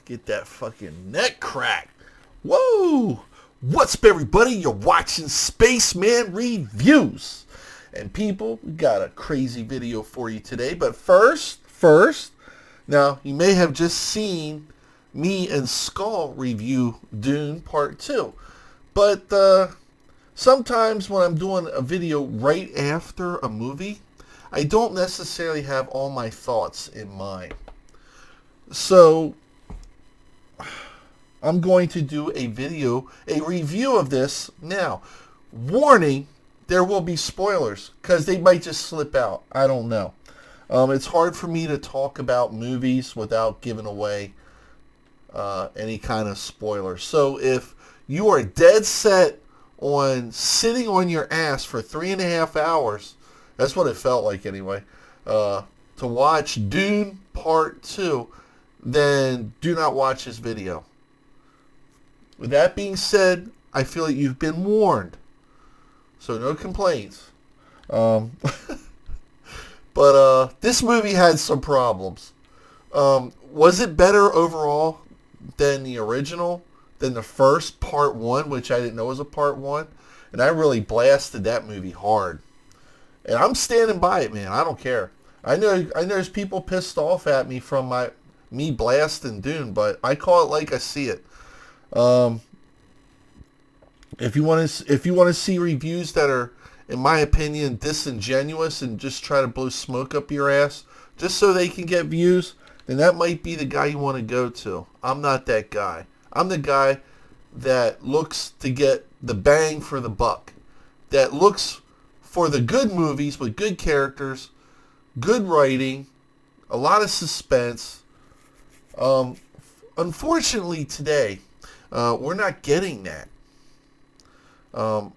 Get that fucking neck crack. Whoa! What's up, everybody? You're watching Spaceman Reviews. And people, we got a crazy video for you today. But first, now you may have just seen me and Skull review Dune Part 2. But sometimes when I'm doing a video right after a movie, I don't necessarily have all my thoughts in mind. So I'm going to do a review of this now. Warning, there will be spoilers because they might just slip out. I don't know. It's hard for me to talk about movies without giving away any kind of spoilers. So if you are dead set on sitting on your ass for 3.5 hours, that's what it felt like anyway, to watch Dune Part 2, then do not watch this video. With that being said, I feel like you've been warned. So no complaints. But this movie had some problems. Was it better overall than the original? Than the first Part 1, which I didn't know was a Part 1? And I really blasted that movie hard. And I'm standing by it, man. I don't care. I know there's people pissed off at me from me blasting Dune, but I call it like I see it. If you want to see reviews that are, in my opinion, disingenuous and just try to blow smoke up your ass just so they can get views, then that might be the guy you want to go to. I'm not that guy. I'm the guy that looks to get the bang for the buck, that looks for the good movies with good characters, good writing, a lot of suspense. Unfortunately today, we're not getting that. I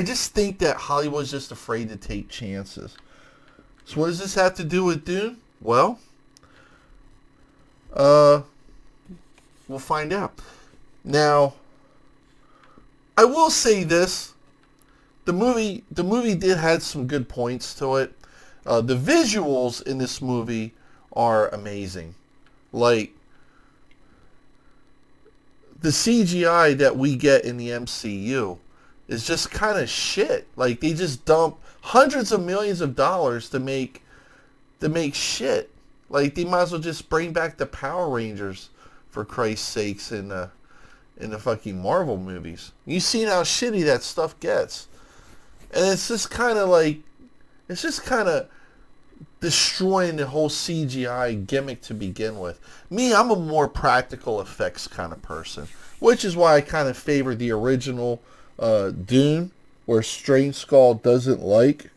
just think that Hollywood's just afraid to take chances. So what does this have to do with Dune? Well, we'll find out. Now, I will say this. The movie did have some good points to it. The visuals in this movie are amazing. Like, the CGI that we get in the MCU is just kind of shit. Like, they just dump hundreds of millions of dollars to make shit. Like, they might as well just bring back the Power Rangers, for Christ's sakes, in the fucking Marvel movies. You've seen how shitty that stuff gets. And it's just kind of destroying the whole CGI gimmick to begin with. Me, I'm a more practical effects kind of person, which is why I kind of favor the original Dune, where Strange Skull doesn't like.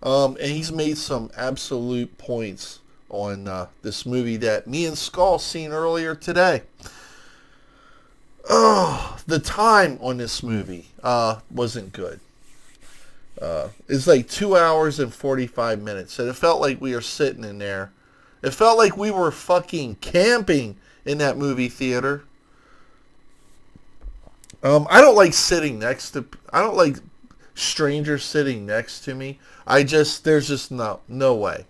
And he's made some absolute points on this movie that me and Skull seen earlier today. Oh, the time on this movie wasn't good. It's like 2 hours and 45 minutes. And it felt like we were sitting in there. It felt like we were fucking camping in that movie theater. I don't like strangers sitting next to me. There's just no way.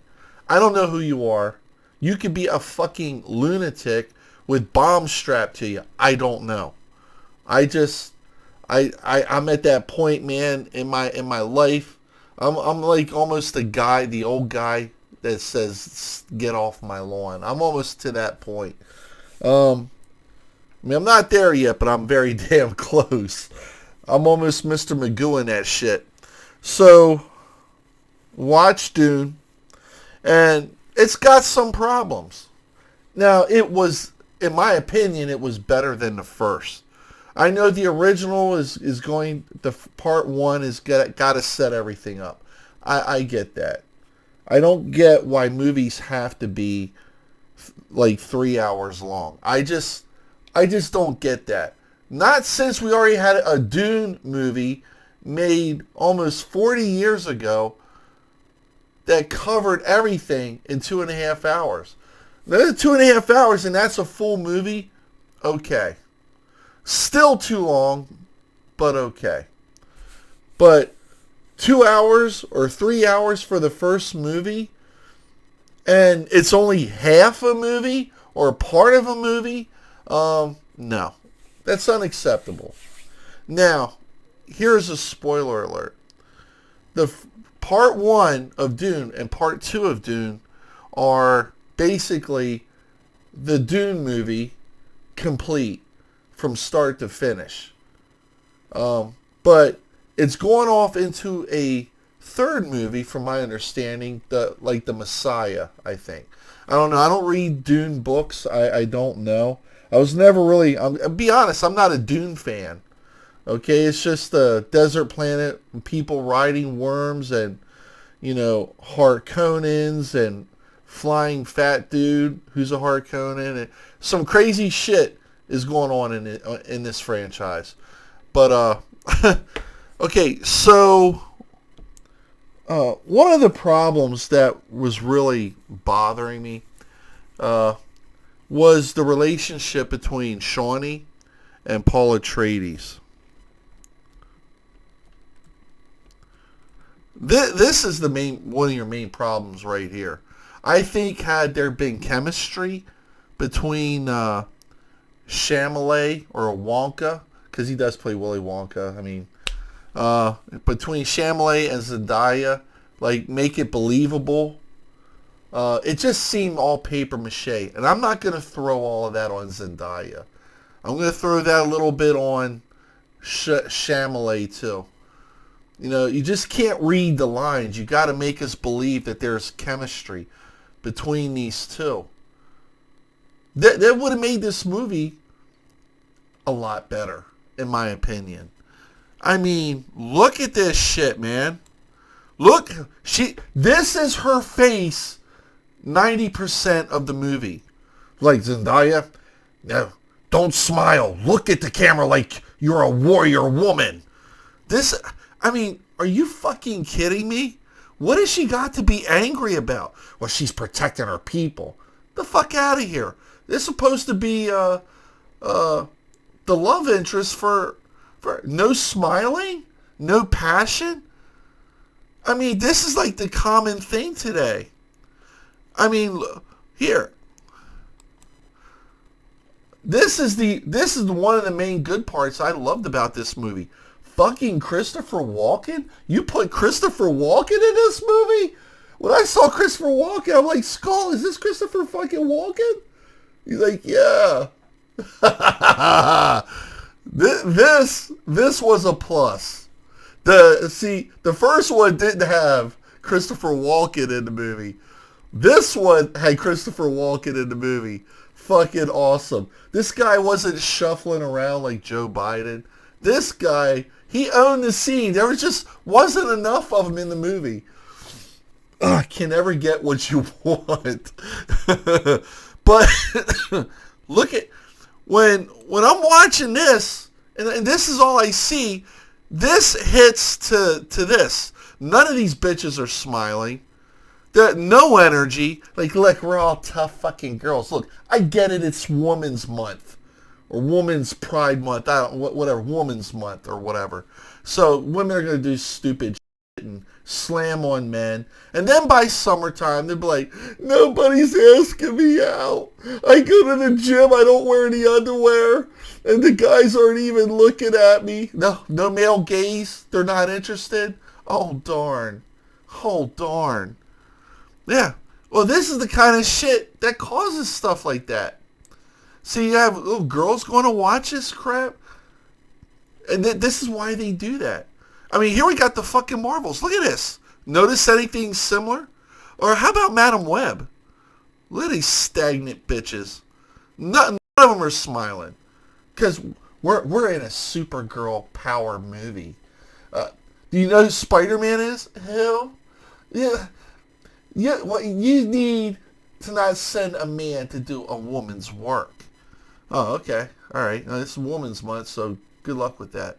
I don't know who you are. You could be a fucking lunatic with bombs strapped to you. I don't know. I'm at that point, man, in my life. I'm like almost the old guy that says, "Get off my lawn." I'm almost to that point. I mean, I'm not there yet, but I'm very damn close. I'm almost Mr. Magoo in that shit. So, watch Dune, and it's got some problems. Now, in my opinion, it was better than the first. I know the original the Part 1 is got to set everything up. I get that. I don't get why movies have to be like 3 hours long. I just don't get that. Not since we already had a Dune movie made almost 40 years ago that covered everything in 2.5 hours. Another 2.5 hours and that's a full movie? Okay. Still too long, but okay. But 2 hours or 3 hours for the first movie, and it's only half a movie, or a part of a movie, no. That's unacceptable. Now, here's a spoiler alert. The part 1 of Dune and part 2 of Dune are basically the Dune movie complete from start to finish. But it's going off into a third movie, from my understanding, the Messiah, I think. I don't know. I don't read Dune books. I don't know. I was never really, I'll be honest, I'm not a Dune fan. Okay, it's just a desert planet, people riding worms and, Harkonnens and flying fat dude who's a Harkonnen. And some crazy shit is going on in this franchise. But, okay, so one of the problems that was really bothering me was the relationship between Shawnee and Paul Atreides. This is one of your main problems right here. I think had there been chemistry between Chalamet or Wonka, because he does play Willy Wonka. I mean, between Chalamet and Zendaya, make it believable. It just seemed all paper mache, and I'm not going to throw all of that on Zendaya. I'm going to throw that a little bit on Chalamet too. You just can't read the lines. You got to make us believe that there's chemistry between these two. That would have made this movie a lot better, in my opinion. I mean, look at this shit, man. Look, this is her face 90% of the movie. Like, Zendaya, no, don't smile. Look at the camera like you're a warrior woman. Are you fucking kidding me? What has she got to be angry about? Well, she's protecting her people. The fuck out of here. This is supposed to be the love interest for no smiling, no passion. I mean, this is like the common thing today. I mean, here. This is one of the main good parts I loved about this movie. Fucking Christopher Walken? You put Christopher Walken in this movie? When I saw Christopher Walken, I'm like, Skull, is this Christopher fucking Walken? He's like, yeah. This was a plus. The first one didn't have Christopher Walken in the movie. This one had Christopher Walken in the movie. Fucking awesome. This guy wasn't shuffling around like Joe Biden. This guy, he owned the scene. There just wasn't enough of him in the movie. I can never get what you want. But look at when I'm watching this, and this is all I see. This hits to this. None of these bitches are smiling. There's no energy. Like, look, we're all tough fucking girls. Look, I get it. It's Women's Month. Or Women's Pride Month, whatever, Women's Month or whatever. So women are going to do stupid shit and slam on men. And then by summertime, they'll be like, nobody's asking me out. I go to the gym, I don't wear any underwear. And the guys aren't even looking at me. No male gaze. They're not interested. Oh, darn. Oh, darn. Yeah. Well, this is the kind of shit that causes stuff like that. So you have little girls going to watch this crap? And this is why they do that. I mean, here we got the fucking Marvels. Look at this. Notice anything similar? Or how about Madam Web? Look at these stagnant bitches. None of them are smiling. Because we're in a Supergirl power movie. Do you know who Spider-Man is? Hell? Yeah. Yeah. Well, you need to not send a man to do a woman's work. Oh, okay. All right. Now, it's Women's Month, so good luck with that.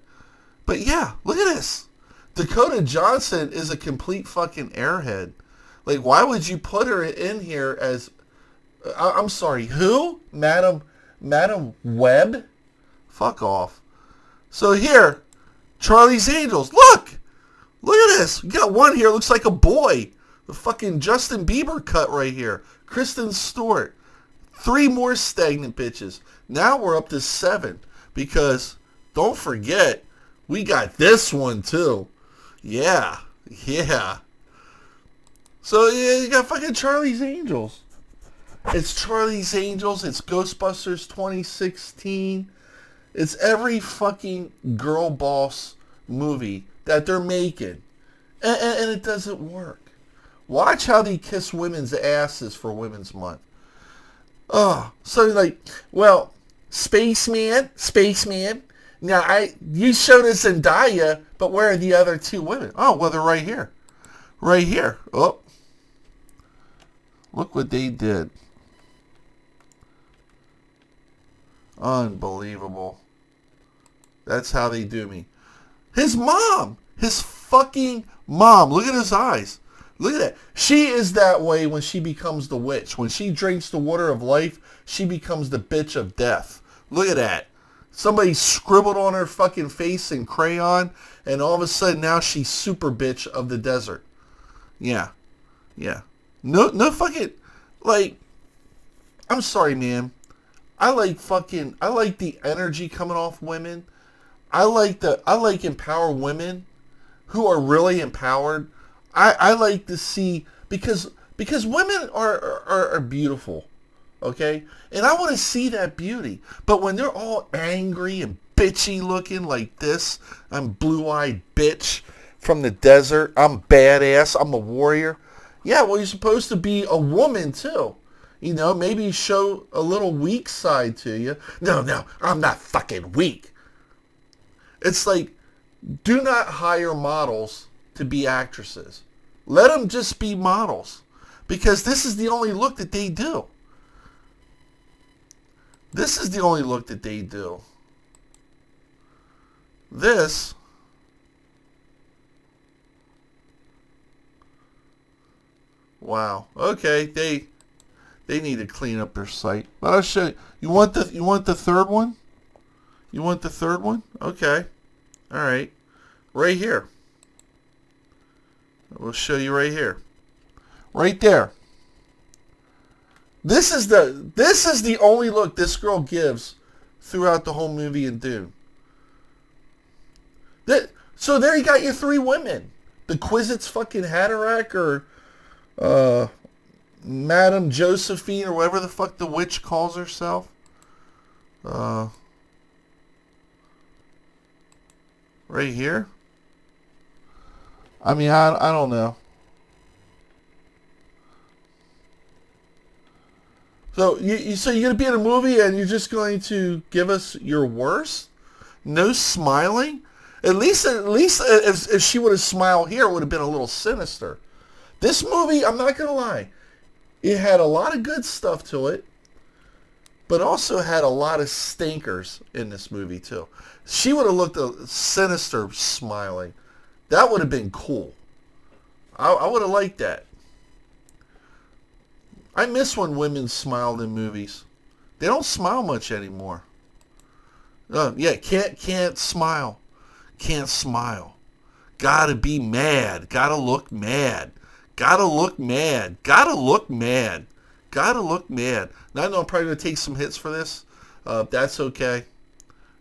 But yeah, look at this. Dakota Johnson is a complete fucking airhead. Like, why would you put her in here as... I'm sorry, who? Madam Web? Fuck off. So here, Charlie's Angels. Look at this. You got one here, looks like a boy. The fucking Justin Bieber cut right here. Kristen Stewart. 3 more stagnant bitches. Now we're up to 7 because don't forget we got this one too. Yeah, yeah. So yeah, you got fucking Charlie's Angels. It's Charlie's Angels. It's Ghostbusters 2016. It's every fucking girl boss movie that they're making. And it doesn't work. Watch how they kiss women's asses for Women's Month. Oh, so like, well, Spaceman. Now, you showed us Zendaya, but where are the other 2 women? Oh, well, they're right here. Right here. Oh. Look what they did. Unbelievable. That's how they do me. His mom. His fucking mom. Look at his eyes. Look at that. She is that way when she becomes the witch. When she drinks the water of life, she becomes the bitch of death. Look at that. Somebody scribbled on her fucking face in crayon, and all of a sudden now she's super bitch of the desert. Yeah. Yeah. No fucking, like, I'm sorry, man. I like the energy coming off women. I like empower women who are really empowered. I like to see, because women are beautiful, okay? And I want to see that beauty. But when they're all angry and bitchy looking like this, I'm blue-eyed bitch from the desert, I'm badass, I'm a warrior. Yeah, well, you're supposed to be a woman too. You know, maybe show a little weak side to you. No, I'm not fucking weak. It's like, do not hire models to be actresses. Let them just be models. Because this is the only look that they do. This is the only look that they do. This. Wow. Okay, they need to clean up their site. But I'll show you. You want the third one? You want the third one? Okay. All right. Right here. We'll show you right here. Right there. This is the only look this girl gives throughout the whole movie in Dune. So there you got your 3 women. The Kwisitz fucking Haderach, or Madame Josephine, or whatever the fuck the witch calls herself. Right here. I mean, I don't know. So you're gonna be in a movie and you're just going to give us your worst? No smiling? At least if she would have smiled here, it would have been a little sinister. This movie, I'm not gonna lie, it had a lot of good stuff to it, but also had a lot of stinkers in this movie too. She would have looked sinister smiling. That would have been cool. I would have liked that. I miss when women smiled in movies. They don't smile much anymore. Yeah, can't smile. Can't smile. Gotta be mad. Gotta look mad. Gotta look mad. Gotta look mad. Gotta look mad. Now I know I'm probably going to take some hits for this. That's okay.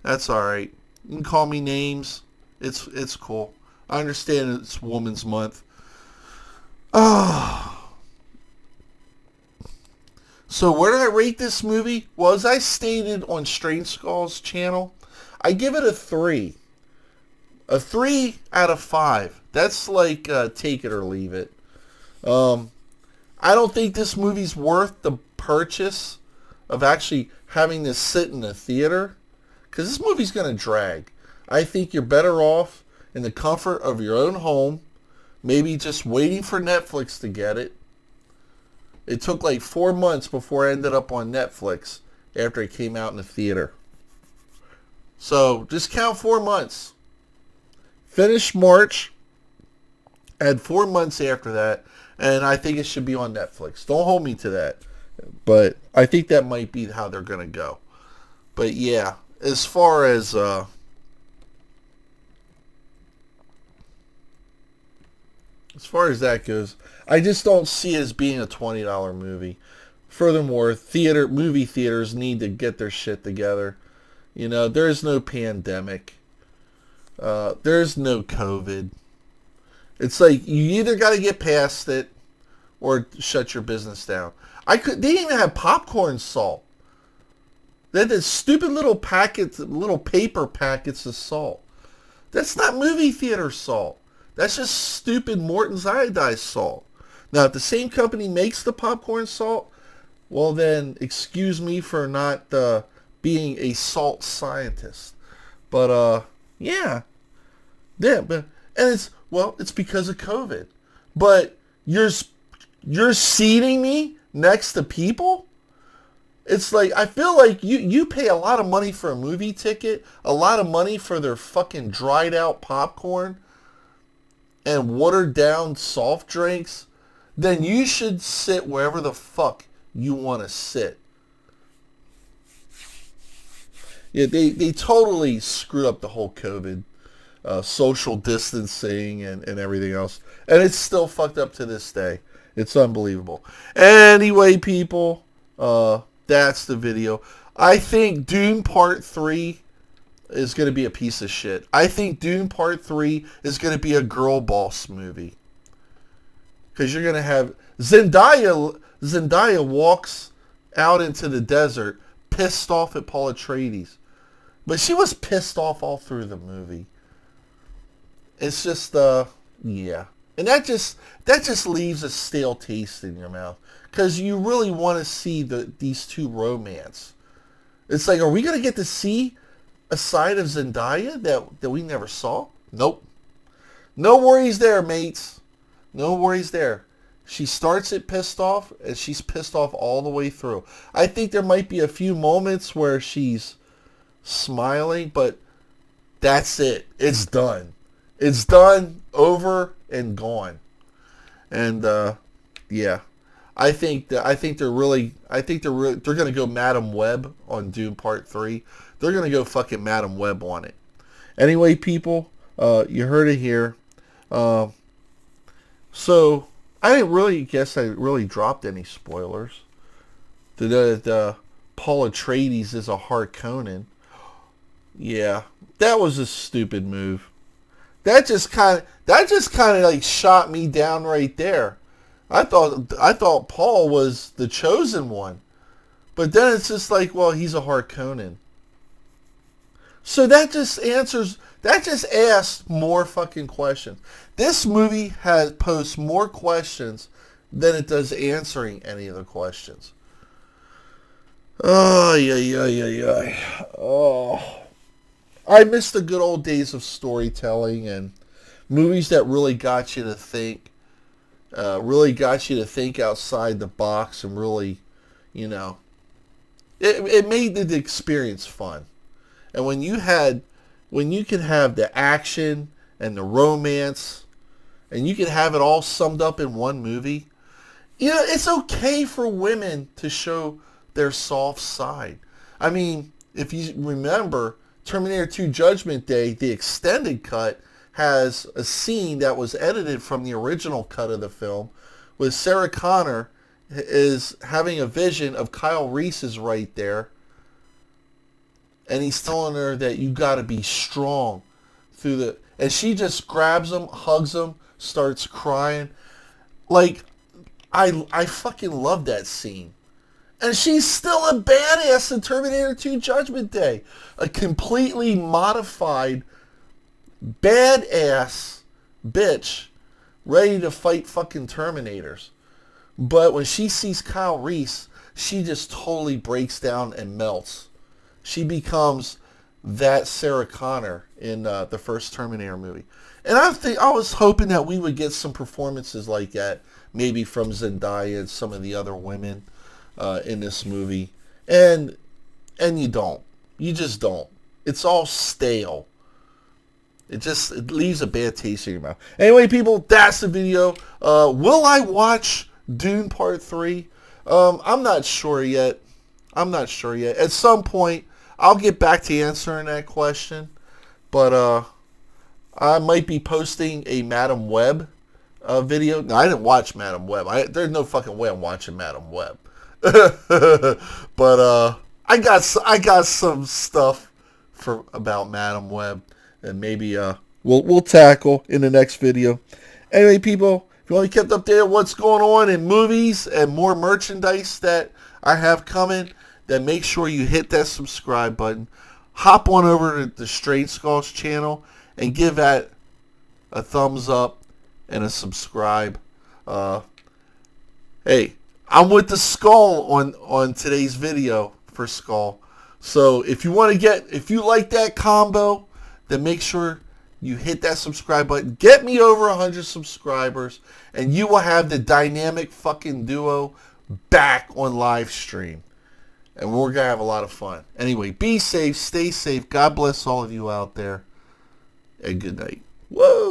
That's alright. You can call me names. It's cool. I understand it's Women's Month. Oh. So where did I rate this movie? Well, as I stated on Strange Skull's channel, I give it a 3. A 3 out of 5. That's like take it or leave it. I don't think this movie's worth the purchase of actually having to sit in the theater, because this movie's going to drag. I think you're better off in the comfort of your own home, maybe just waiting for Netflix to get it. It took like 4 months before it ended up on Netflix after it came out in the theater. So just count 4 months. Finished March, had 4 months after that, and I think it should be on Netflix. Don't hold me to that, but I think that might be how they're going to go. But yeah, as far as that goes, I just don't see it as being a $20 movie. Furthermore, movie theaters need to get their shit together. You know, there's no pandemic. There's no COVID. It's like you either got to get past it or shut your business down. They didn't even have popcorn salt. They had this stupid little packets, little paper packets of salt. That's not movie theater salt. That's just stupid Morton's iodized salt. Now, if the same company makes the popcorn salt, well then, excuse me for not being a salt scientist. But, yeah. Yeah, but, and it's because of COVID. But you're seating me next to people? It's like, I feel like you pay a lot of money for a movie ticket, a lot of money for their fucking dried out popcorn and watered down soft drinks, then you should sit wherever the fuck you want to sit. Yeah, they totally screwed up the whole COVID social distancing and everything else. And it's still fucked up to this day. It's unbelievable. Anyway, people, that's the video. I think Dune Part 3 is going to be a piece of shit. I think Dune Part 3 is going to be a girl boss movie. Because you're going to have Zendaya walks out into the desert pissed off at Paul Atreides. But she was pissed off all through the movie. It's just, yeah. And that just leaves a stale taste in your mouth. Because you really want to see these two romance. It's like, are we going to get to see a side of Zendaya that we never saw? Nope. No worries there, mates. No worries there. She starts it pissed off, and she's pissed off all the way through. I think there might be a few moments where she's smiling, but that's it. It's done. It's done, over, and gone. And, yeah. I think they're going to go Madam Web on Dune Part 3. They're going to go fucking Madam Web on it. Anyway, people, you heard it here. So, I didn't really guess I really dropped any spoilers. That Paul Atreides is a Harkonnen. Yeah, that was a stupid move. That just kind of like shot me down right there. I thought Paul was the chosen one. But then it's just like, well, he's a Harkonnen. So that just asks more fucking questions. This movie posts more questions than it does answering any of the questions. Oh, yeah. Oh. I miss the good old days of storytelling and movies that really got you to think. Really got you to think outside the box and really, you know, it made the experience fun. And when you could have the action and the romance, and you could have it all summed up in one movie, you know, it's okay for women to show their soft side. I mean, if you remember, Terminator 2 Judgment Day, the extended cut, has a scene that was edited from the original cut of the film with Sarah Connor is having a vision of Kyle Reese is right there, and he's telling her that you got to be strong and she just grabs him, hugs him, starts crying. Like, I fucking love that scene. And she's still a badass in Terminator 2 Judgment Day. A completely modified badass bitch ready to fight fucking Terminators. But when she sees Kyle Reese, she just totally breaks down and melts. She becomes that Sarah Connor in the first Terminator movie. And I was hoping that we would get some performances like that, maybe from Zendaya and some of the other women in this movie. And you don't. You just don't. It's all stale. It leaves a bad taste in your mouth. Anyway, people, that's the video. Will I watch Dune Part 3? I'm not sure yet. At some point, I'll get back to answering that question. But I might be posting a Madam Web video. No, I didn't watch Madam Web. There's no fucking way I'm watching Madam Web. But I got some stuff for about Madam Web, and maybe we'll tackle in the next video. Anyway, people, if you want to keep updated on what's going on in movies and more merchandise that I have coming, then make sure you hit that subscribe button. Hop on over to the Straight Skulls channel and give that a thumbs up and a subscribe. Hey, I'm with the Skull on today's video for Skull. So if you like that combo, then make sure you hit that subscribe button. Get me over 100 subscribers, and you will have the dynamic fucking duo back on live stream. And we're going to have a lot of fun. Anyway, be safe, stay safe. God bless all of you out there. And good night. Whoa.